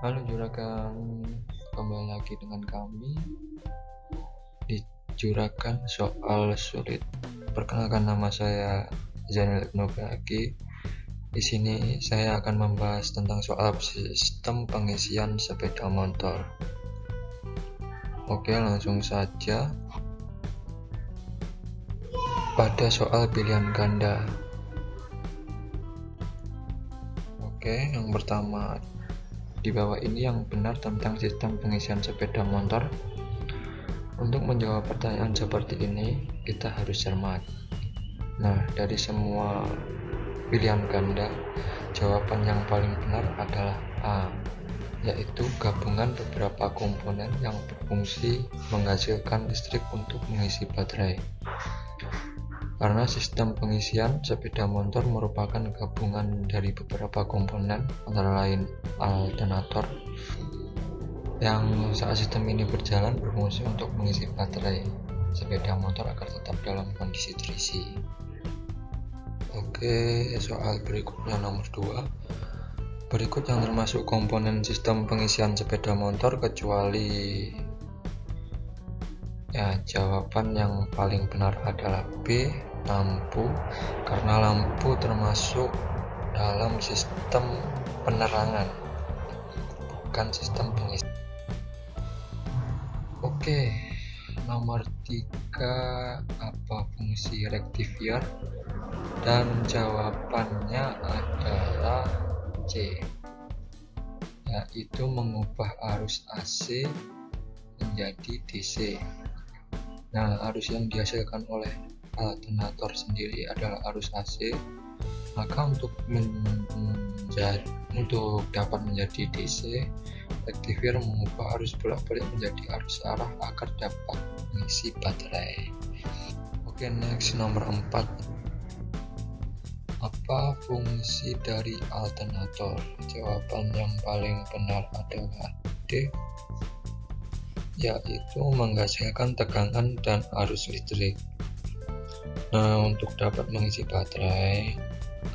Halo Juragan, kembali lagi dengan kami di Juragan Soal Sulit. Perkenalkan, nama saya Zainal Ibnu Baki. Di sini saya akan membahas tentang soal sistem pengisian sepeda motor. Oke, langsung saja pada soal pilihan ganda. Oke, yang pertama di bawah ini yang benar tentang sistem pengisian sepeda motor. Untuk menjawab pertanyaan seperti ini, kita harus cermat. Nah, dari semua pilihan ganda, jawaban yang paling benar adalah A, yaitu gabungan beberapa komponen yang berfungsi menghasilkan listrik untuk mengisi baterai. Karena sistem pengisian sepeda motor merupakan gabungan dari beberapa komponen, antara lain alternator, yang saat sistem ini berjalan berfungsi untuk mengisi baterai sepeda motor agar tetap dalam kondisi terisi. Oke, soal berikutnya nomor 2. Berikut yang termasuk komponen sistem pengisian sepeda motor kecuali jawaban yang paling benar adalah B, lampu, karena lampu termasuk dalam sistem penerangan, bukan sistem pengisian. Oke, nomor 3, apa fungsi rectifier? Dan jawabannya adalah C, yaitu mengubah arus AC menjadi DC. Nah, arus yang dihasilkan oleh alternator sendiri adalah arus AC, maka untuk dapat menjadi DC, rectifier mengubah arus bolak-balik menjadi arus arah agar dapat mengisi baterai. Oke, next, nomor 4. Apa fungsi dari alternator? Jawaban yang paling benar adalah D, yaitu menghasilkan tegangan dan arus listrik. Nah, untuk dapat mengisi baterai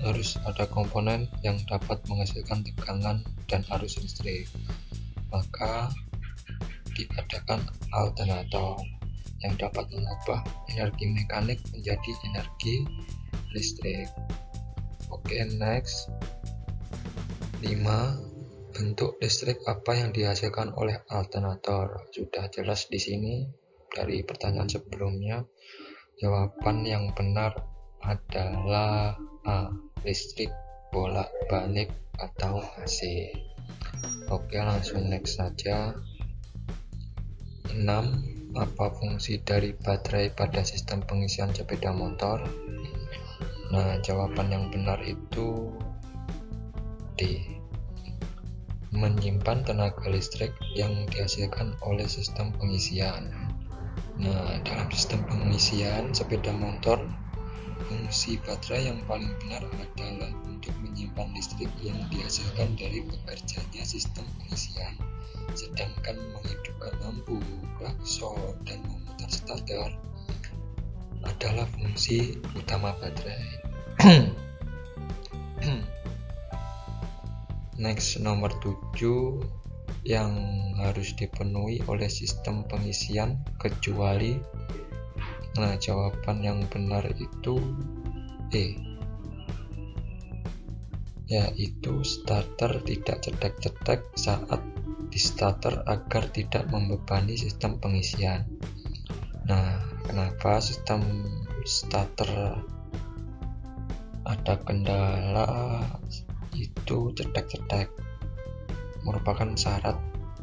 harus ada komponen yang dapat menghasilkan tegangan dan arus listrik, maka diadakan alternator yang dapat mengubah energi mekanik menjadi energi listrik. Oke, next, 5. Bentuk listrik apa yang dihasilkan oleh alternator? Sudah jelas di sini dari pertanyaan sebelumnya. Jawaban yang benar adalah A, listrik bolak-balik atau AC. Oke, langsung next saja. 6. Apa fungsi dari baterai pada sistem pengisian sepeda motor? Nah, jawaban yang benar itu D, menyimpan tenaga listrik yang dihasilkan oleh sistem pengisian. Nah, dalam sistem pengisian sepeda motor, fungsi baterai yang paling benar adalah untuk menyimpan listrik yang dihasilkan dari bekerjanya sistem pengisian, sedangkan menghidupkan lampu, klakson, dan memutar starter adalah fungsi utama baterai. Next, nomor 7, yang harus dipenuhi oleh sistem pengisian kecuali. Nah, jawaban yang benar itu E, yaitu starter tidak cetek-cetek saat di starter agar tidak membebani sistem pengisian. Nah, kenapa sistem starter ada kendala? Itu cetek-cetek merupakan syarat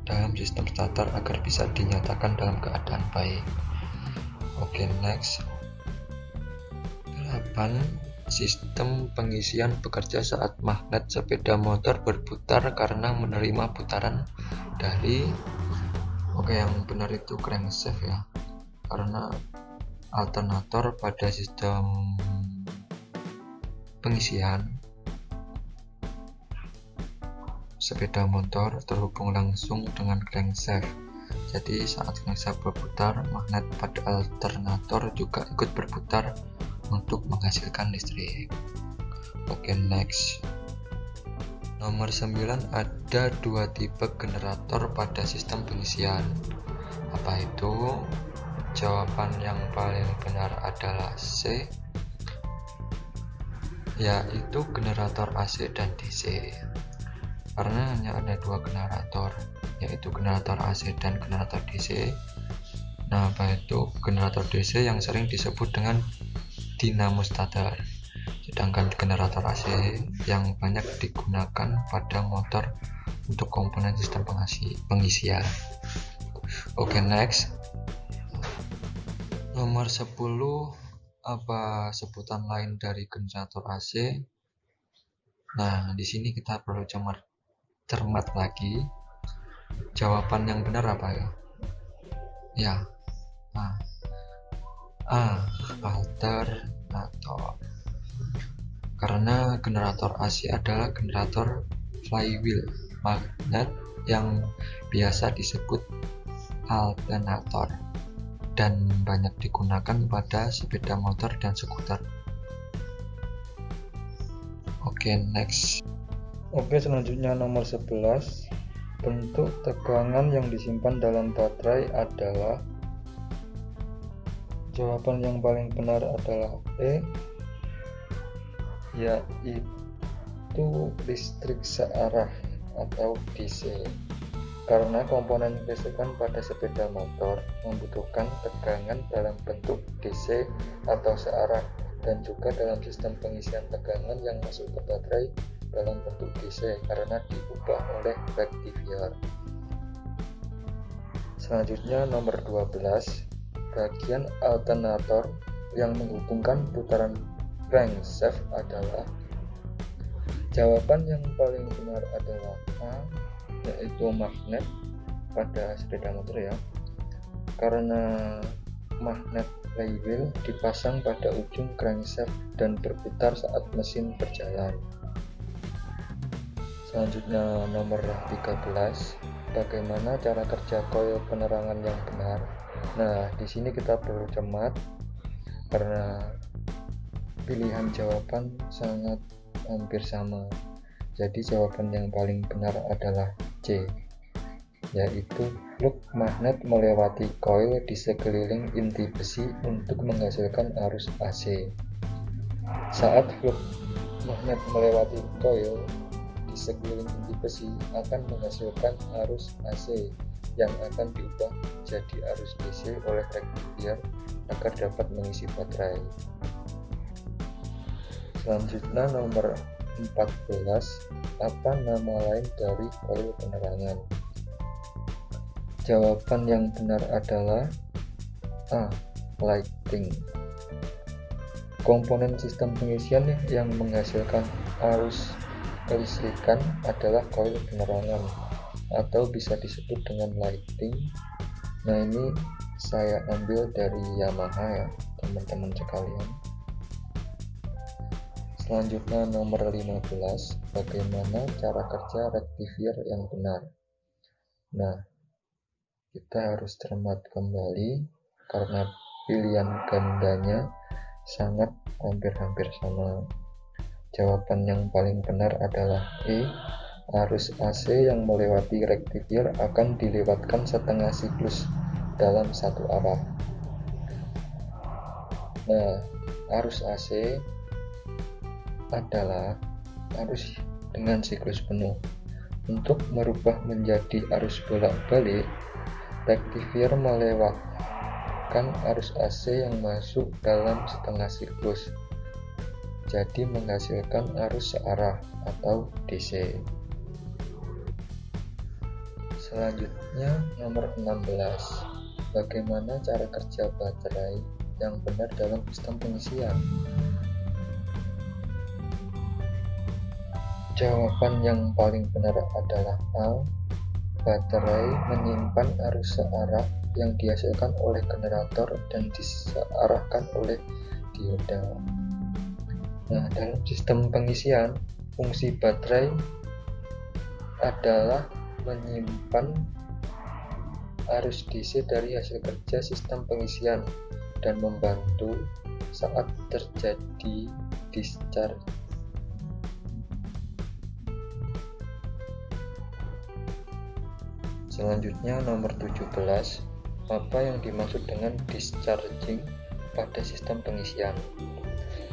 dalam sistem starter agar bisa dinyatakan dalam keadaan baik. Oke, next, 8. Sistem pengisian bekerja saat magnet sepeda motor berputar karena menerima putaran dari yang benar itu crankshaft ya, karena alternator pada sistem pengisian sepeda motor terhubung langsung dengan crankshaft. Jadi saat crankshaft berputar, magnet pada alternator juga ikut berputar untuk menghasilkan listrik. Oke, next, Nomor 9, ada dua tipe generator pada sistem pengisian. Apa itu? Jawaban yang paling benar adalah C, yaitu generator AC dan DC. Karena hanya ada dua generator, yaitu generator AC dan generator DC. Nah, apa itu? Generator DC yang sering disebut dengan dinamo starter, sedangkan generator AC yang banyak digunakan pada motor untuk komponen sistem pengisian. Oke, next. Nomor 10, apa sebutan lain dari generator AC? Nah, di sini kita perlu cermat lagi. Jawaban yang benar apa ya? Ya, alternator. Karena generator AC adalah generator flywheel magnet yang biasa disebut alternator dan banyak digunakan pada sepeda motor dan skuter. Oke, next. Oke, selanjutnya nomor 11. Bentuk tegangan yang disimpan dalam baterai adalah. Jawaban yang paling benar adalah E, yaitu listrik searah atau DC. Karena komponen kelistrikan pada sepeda motor membutuhkan tegangan dalam bentuk DC atau searah, dan juga dalam sistem pengisian tegangan yang masuk ke baterai dalam bentuk DC karena diubah oleh rectifier. Selanjutnya nomor 12, bagian alternator yang menghubungkan putaran crankshaft adalah. Jawaban yang paling benar adalah A, yaitu magnet pada sepeda motor ya. Karena magnet flywheel dipasang pada ujung crankshaft dan berputar saat mesin berjalan. Selanjutnya nomor 13, bagaimana cara kerja coil penerangan yang benar? Nah, di sini kita perlu cermat karena pilihan jawaban sangat hampir sama. Jadi jawaban yang paling benar adalah C, yaitu flux magnet melewati coil di sekeliling inti besi untuk menghasilkan arus AC. Saat flux magnet melewati coil di sekeliling inti besi akan menghasilkan arus AC yang akan diubah jadi arus DC oleh rectifier agar dapat mengisi baterai. Selanjutnya nomor 14, apa nama lain dari coil penerangan? Jawaban yang benar adalah A, lighting. Komponen sistem pengisian yang menghasilkan arus kelistrikan adalah coil penerangan atau bisa disebut dengan lighting. Nah, ini saya ambil dari Yamaha ya teman-teman sekalian. Selanjutnya nomor 15, bagaimana cara kerja rectifier yang benar? Nah, kita harus cermat kembali karena pilihan gandanya sangat hampir sama. Jawaban yang paling benar adalah E, arus AC yang melewati rectifier akan dilewatkan setengah siklus dalam satu arah. Nah, arus AC adalah arus dengan siklus penuh. Untuk merubah menjadi arus bolak-balik, rectifier melewatkan arus AC yang masuk dalam setengah siklus, jadi menghasilkan arus searah atau DC. Selanjutnya nomor 16, bagaimana cara kerja baterai yang benar dalam sistem pengisian? Jawaban yang paling benar adalah A, baterai menyimpan arus searah yang dihasilkan oleh generator dan disearahkan oleh dioda. Nah, dalam sistem pengisian, fungsi baterai adalah menyimpan arus DC dari hasil kerja sistem pengisian dan membantu saat terjadi discharge. Selanjutnya nomor 17, apa yang dimaksud dengan discharging pada sistem pengisian?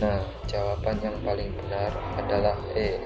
Nah, jawaban yang paling benar adalah E.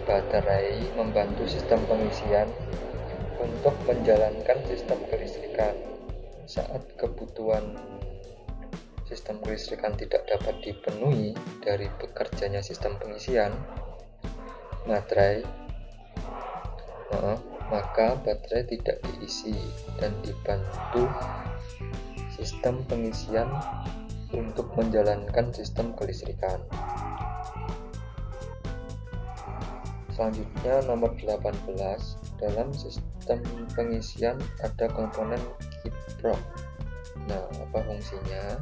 Baterai membantu sistem pengisian untuk menjalankan sistem kelistrikan. Saat kebutuhan sistem kelistrikan tidak dapat dipenuhi dari bekerjanya sistem pengisian, maka baterai tidak diisi dan dibantu sistem pengisian untuk menjalankan sistem kelistrikan. Selanjutnya nomor 18, dalam sistem pengisian ada komponen kiprok. Nah, apa fungsinya?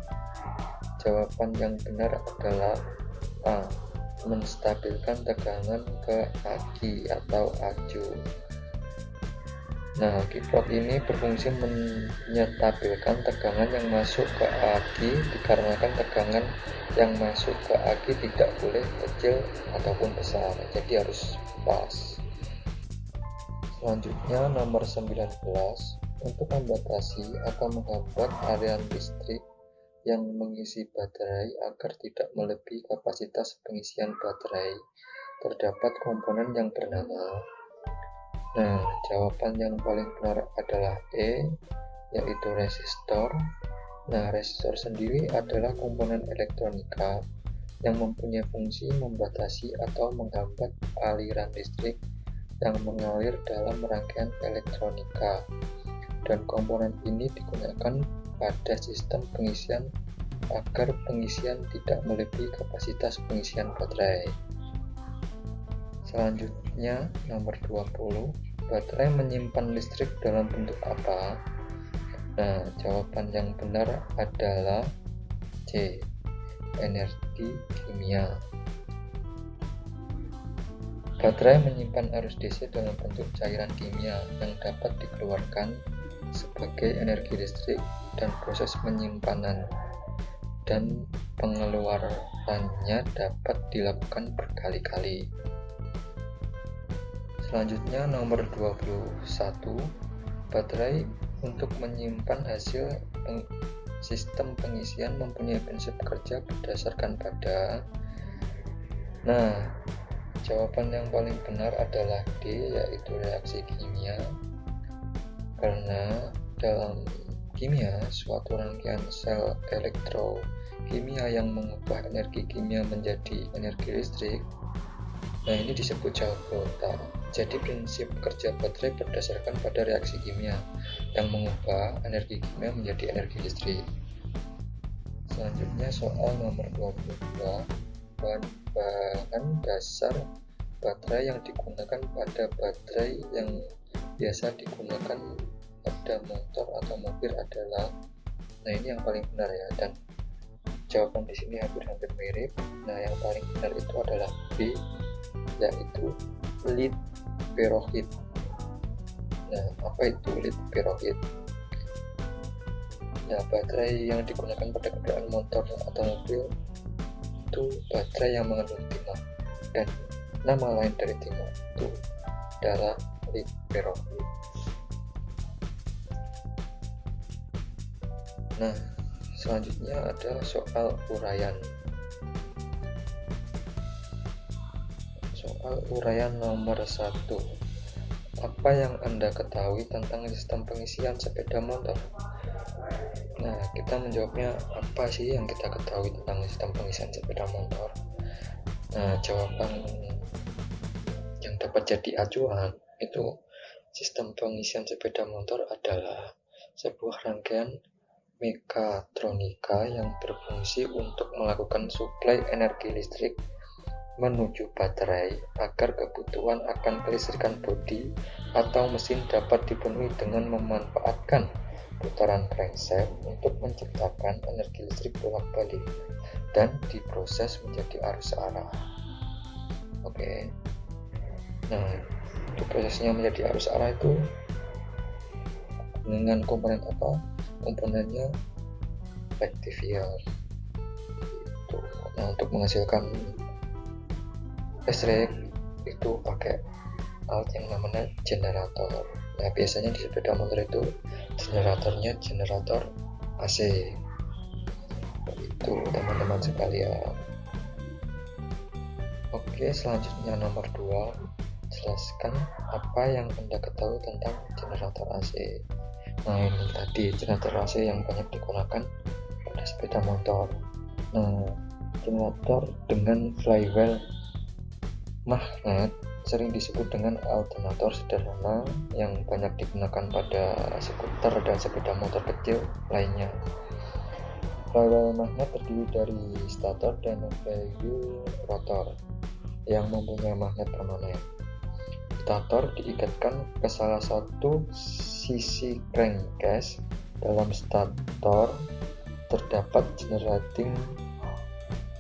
Jawaban yang benar adalah A. Menstabilkan tegangan ke aki atau aju. Nah, kiprok ini berfungsi menyetabilkan tegangan yang masuk ke aki dikarenakan tegangan yang masuk ke aki tidak boleh kecil ataupun besar, jadi harus pas. Selanjutnya nomor 19, untuk membatasi atau menghambat aliran listrik yang mengisi baterai agar tidak melebihi kapasitas pengisian baterai, terdapat komponen yang bernama. Nah, jawaban yang paling benar adalah E, yaitu resistor. Nah, resistor sendiri adalah komponen elektronika yang mempunyai fungsi membatasi atau menghambat aliran listrik yang mengalir dalam rangkaian elektronika, dan komponen ini digunakan pada sistem pengisian agar pengisian tidak melebihi kapasitas pengisian baterai. Selanjutnya nomor 20, baterai menyimpan listrik dalam bentuk apa? Nah, jawaban yang benar adalah C, energi kimia. Baterai menyimpan arus DC dalam bentuk cairan kimia yang dapat dikeluarkan sebagai energi listrik, dan proses penyimpanan dan pengeluarannya dapat dilakukan berkali-kali. Selanjutnya nomor 21, baterai untuk menyimpan hasil sistem pengisian mempunyai prinsip kerja berdasarkan pada. Nah, jawaban yang paling benar adalah D, yaitu reaksi kimia. Karena dalam kimia, suatu rangkaian sel elektrokimia yang mengubah energi kimia menjadi energi listrik, nah ini disebut jawaban. Jadi prinsip kerja baterai berdasarkan pada reaksi kimia yang mengubah energi kimia menjadi energi listrik. Selanjutnya soal nomor 22, bahan dasar baterai yang digunakan pada baterai yang biasa digunakan pada motor atau mobil adalah. Nah, ini yang paling benar ya, dan jawaban di sini hampir-hampir mirip. Nah, yang paling benar itu adalah B, yaitu lead peroxide. Nah, apa itu lead peroxide? Nah, baterai yang digunakan pada kendaraan motor atau mobil itu baterai yang mengandung timah, dan nama lain dari timah itu adalah lead peroxide. Nah, selanjutnya ada soal uraian. Soal uraian nomor 1. Apa yang Anda ketahui tentang sistem pengisian sepeda motor? Nah, kita menjawabnya apa sih yang kita ketahui tentang sistem pengisian sepeda motor? Nah, jawaban yang dapat jadi acuan itu sistem pengisian sepeda motor adalah sebuah rangkaian mekatronika yang berfungsi untuk melakukan suplai energi listrik menuju baterai agar kebutuhan akan kelistrikan bodi atau mesin dapat dipenuhi dengan memanfaatkan putaran crankshaft untuk menciptakan energi listrik bolak-balik dan diproses menjadi arus arah. Oke. Nah, untuk prosesnya menjadi arus arah itu dengan komponen apa? Komponennya rectifier. Nah, untuk menghasilkan listrik itu pakai alat yang namanya generator. Nah, biasanya di sepeda motor itu generatornya generator AC. Itu teman-teman sekalian. Oke, selanjutnya nomor 2, jelaskan apa yang Anda ketahui tentang generator AC. Nah, ini tadi generator AC yang banyak digunakan pada sepeda motor. Nah, generator dengan flywheel magnet sering disebut dengan alternator sederhana yang banyak digunakan pada skuter dan sepeda motor kecil lainnya. Flywheel magnet terdiri dari stator dan flywheel rotor yang mempunyai magnet permanen. Stator diikatkan ke salah satu sisi crankcase. Dalam stator terdapat generating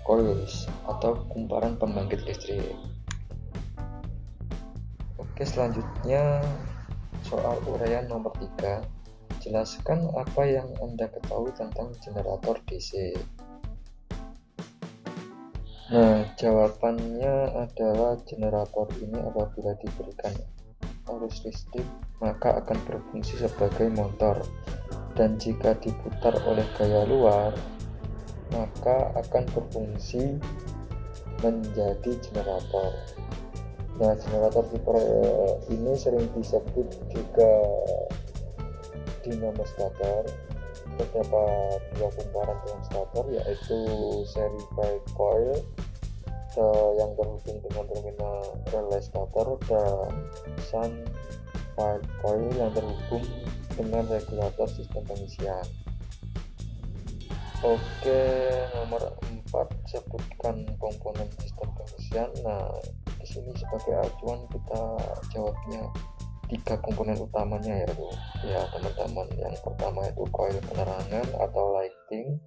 coils atau kumparan pembangkit listrik. Oke, selanjutnya soal uraian nomor 3. Jelaskan apa yang Anda ketahui tentang generator DC. Nah, jawabannya adalah generator ini apabila diberikan arus listrik maka akan berfungsi sebagai motor, dan jika diputar oleh gaya luar maka akan berfungsi menjadi generator. Nah, generator tipe ini sering disebut juga dinamo stator. Terdapat dua kumparan dalam stator, yaitu seri five coil yang terhubung dengan terminal relay stator dan shunt five coil yang terhubung dengan regulator sistem pengisian. Oke, nomor 4, sebutkan komponen sistem pengisian. Nah, di sini sebagai acuan kita jawabnya 3 komponen utamanya, yaitu ya teman-teman, yang pertama itu coil penerangan atau lighting,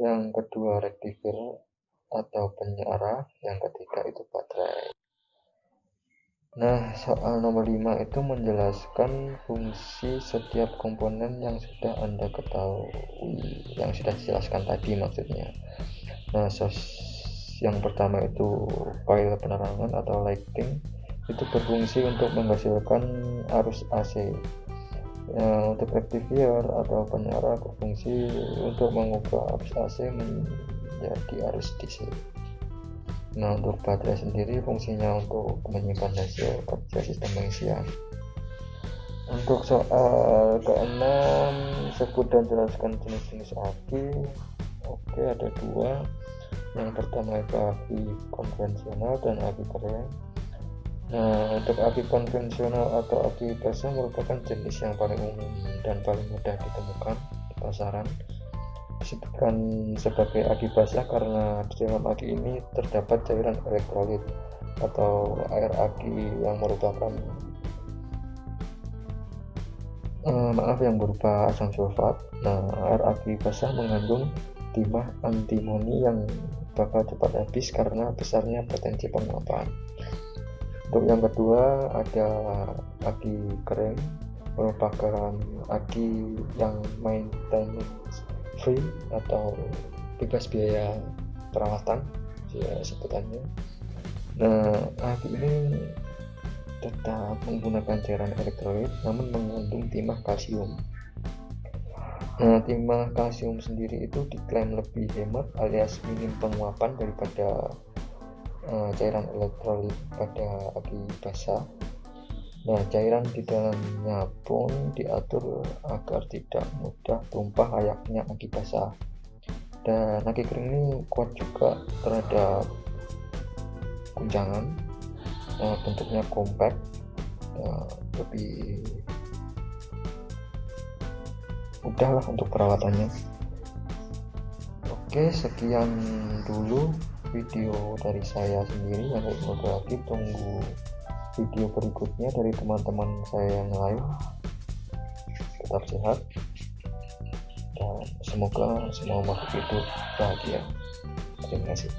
yang kedua rectifier atau penyiarah, yang ketiga itu baterai. Nah, soal nomor 5 itu menjelaskan fungsi setiap komponen yang sudah Anda ketahui, yang sudah dijelaskan tadi maksudnya. Nah, yang pertama itu coil penerangan atau lighting itu berfungsi untuk menghasilkan arus AC. Untuk rectifier atau penyiarah berfungsi untuk mengubah arus AC menjadi arus DC. Nah, untuk baterai sendiri fungsinya untuk menyimpan hasil kerja sistem pengisian. Untuk soal ke-6, sebut dan jelaskan jenis-jenis aki. Oke, ada 2. Yang pertama itu aki konvensional dan aki kering. Nah, untuk aki konvensional atau aki basah merupakan jenis yang paling umum dan paling mudah ditemukan di pasaran. Disebutkan sebagai aki basah karena di dalam aki ini terdapat cairan elektrolit atau air aki yang merupakan yang berupa asam sulfat. Nah, air aki basah mengandung timah antimoni yang bakal cepat habis karena besarnya potensi penguapan. Untuk yang kedua ada aki kering, merupakan aki yang maintenance free atau bebas biaya perawatan ya sebutannya. Nah, aki ini tetap menggunakan cairan elektrolit namun mengandung timah kalsium. Nah, timah kalsium sendiri itu diklaim lebih hemat alias minim penguapan daripada cairan elektrolit pada aki basah. Nah, cairan di dalamnya pun diatur agar tidak mudah tumpah layaknya aki basah. Dan aki kering ini kuat juga terhadap guncangan, bentuknya compact, lebih mudah lah untuk perawatannya. Oke, sekian dulu video dari saya sendiri. Yang lagi tunggu video berikutnya dari teman-teman saya yang lain. Tetap sehat dan semoga semua makhluk hidup bahagia. Terima kasih.